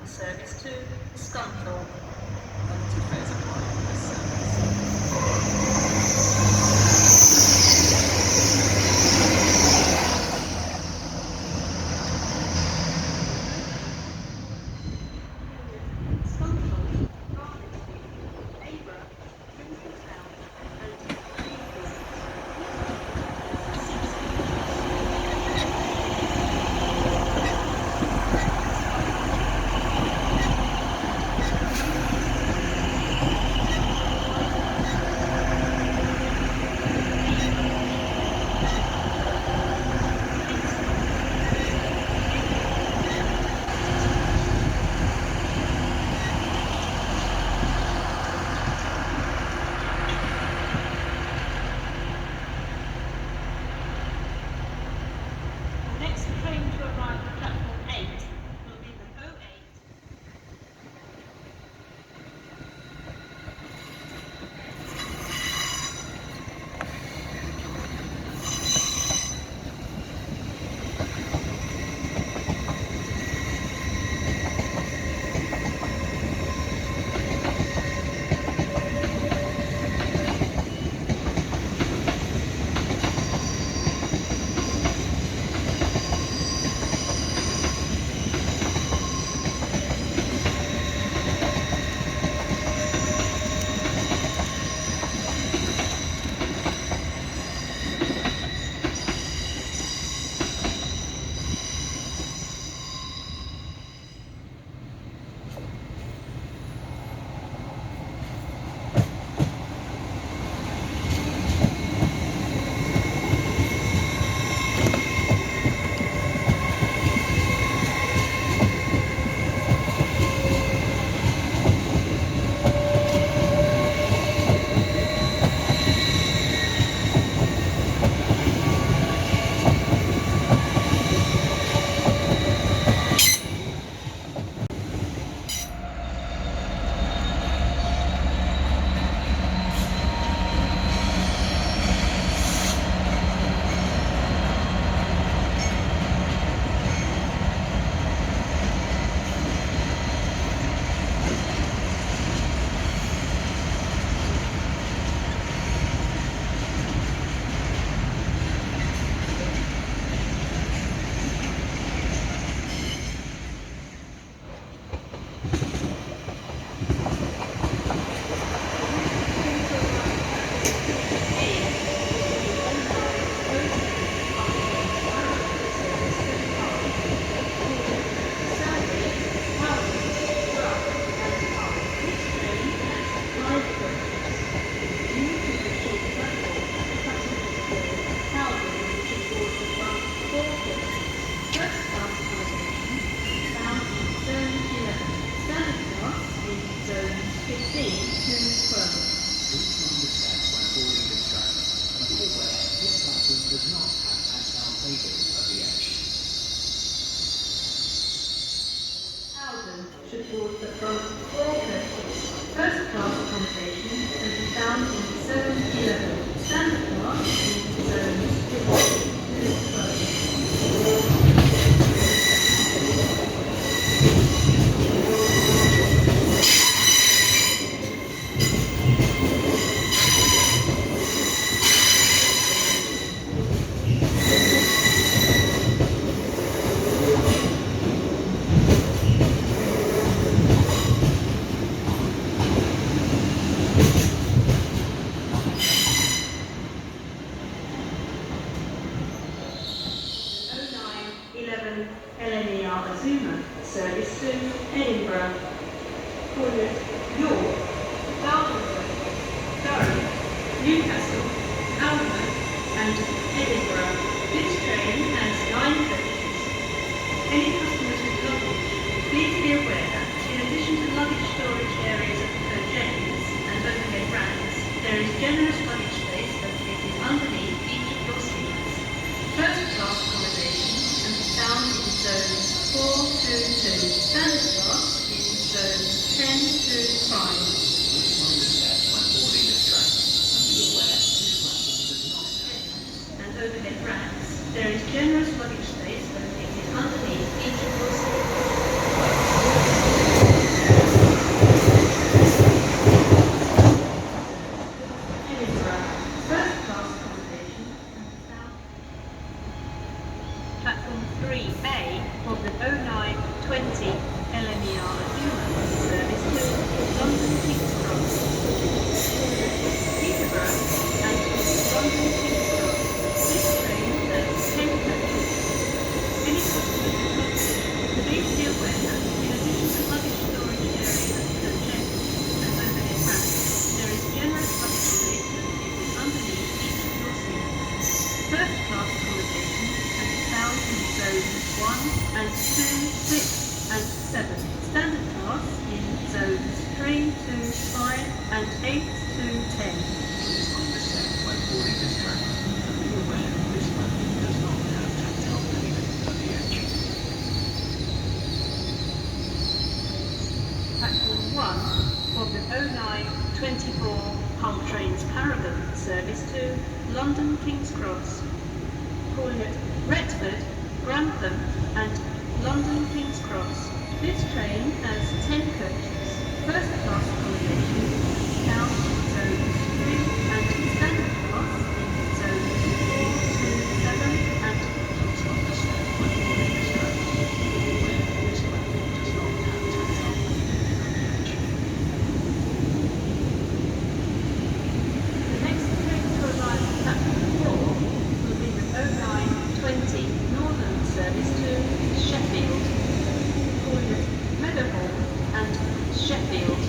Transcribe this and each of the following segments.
service to Scunthorpe. Limited fares apply on this service. Scunthorpe, Barnsley, Abra, Princeton Town, and Greenfield. The next train to arrive at platform 8 will be the 08. Please mind the step when boarding this train and be aware this platform does not have tactile paving at the edge. Howden should board the front 4 coaches. First class accommodation can be found in Zone 11. Standard class in Zones 15 to 12. LNER Azuma service to Edinburgh, Cornwall, York, Dartford, Durham, Newcastle, Alnwick and Edinburgh. This train has 9 coaches. Any customers with luggage, please be aware that in addition to luggage storage areas at the coaches and overhead racks, there is generous luggage space located underneath each of your seats. First class accommodation can be found in zones 4 to 2, standard class in zones 10 to 5. Please mind the step when boarding this train and be aware this platform does not have And overhead racks, there is generous luggage space located underneath each of your seats. 3A of the 0920 LMER Human service to London King's Cross, Peterborough and London King's Cross. This train has 10 coaches. Any customer who comes in, please be aware that in addition to luggage storage areas, coachettes and overhead racks, there is generous luggage space located underneath each of your seats. First class accommodation can be found in zones 1 and 2, 6 and 7. Standard class in zones 3 to 5 and 8 to 10. Please understand when boarding this train. Be aware this platform does not have tactile pavement at the edge. Platform 1 of the 0924 Hull Trains Paragon service to London King's Cross, calling at Retford, Grantham and London King's Cross. This train has 10 coaches. First class accommodation found in zones 3 and standard class in zones 4 to 7 and Please understand when boarding this train. Be aware this platform does not have tactile pavement at the edge. the next train to arrive at platform 4 will be the 0920 Northern service to Sheffield, calling at Meadowhall and Sheffield.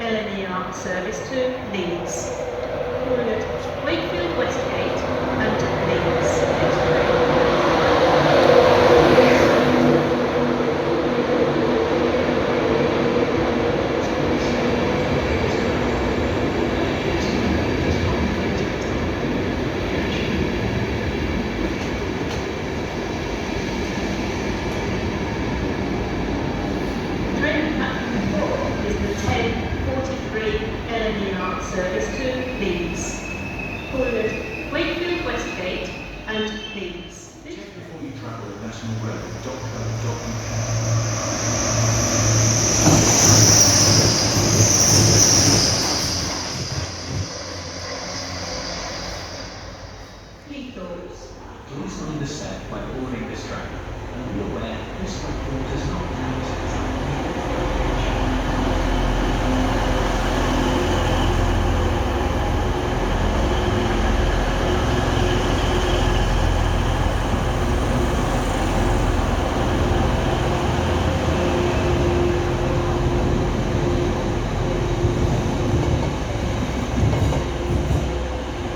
LNER service to Leeds. Forward Wakefield Westgate and Leeds. Next train. Train platform 4 is the 10:43 LNER service to Leeds. Forward Wakefield Westgate and Leeds. Check before you travel at nationalrail.co.uk. Cleethorpes. Please mind the step when boarding this train, and be aware this platform does not count as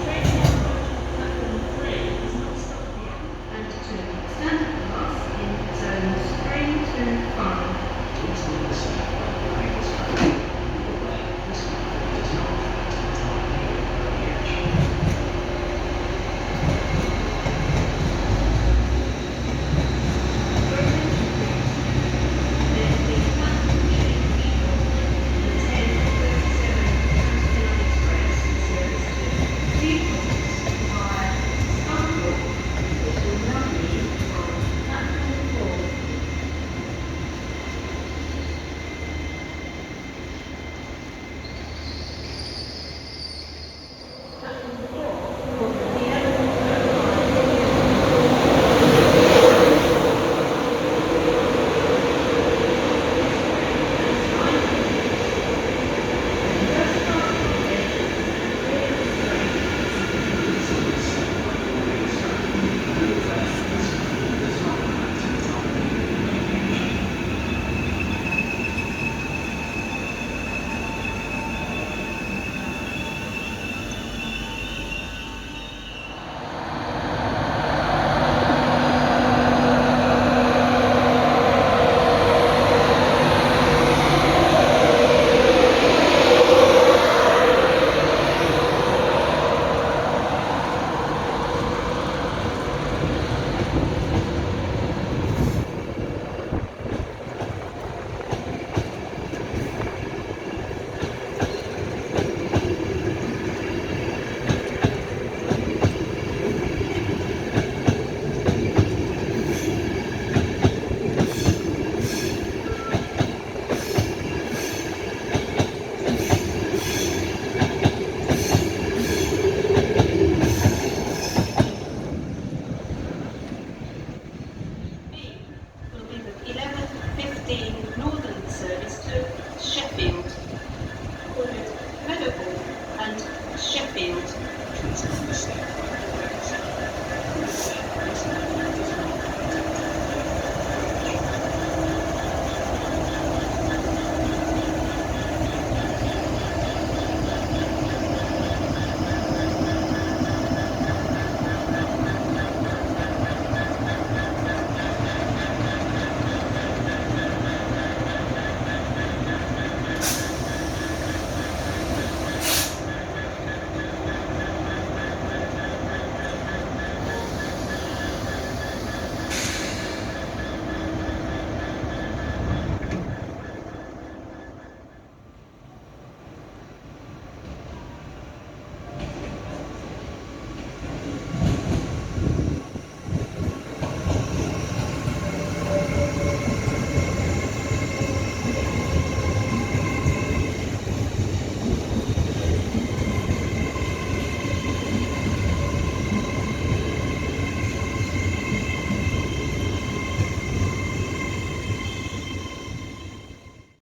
Train platform 3 is not stopped here and to stand at the loss in zones 3 to 5. Please mind the step when boarding this train, and be aware this platform does not count as There's the platform change for the 10:37 County Express service to Cleethorpes via Scunthorpe, which will now be on platform 4. Platform 4 for the 11:05. B will be the 11:15 North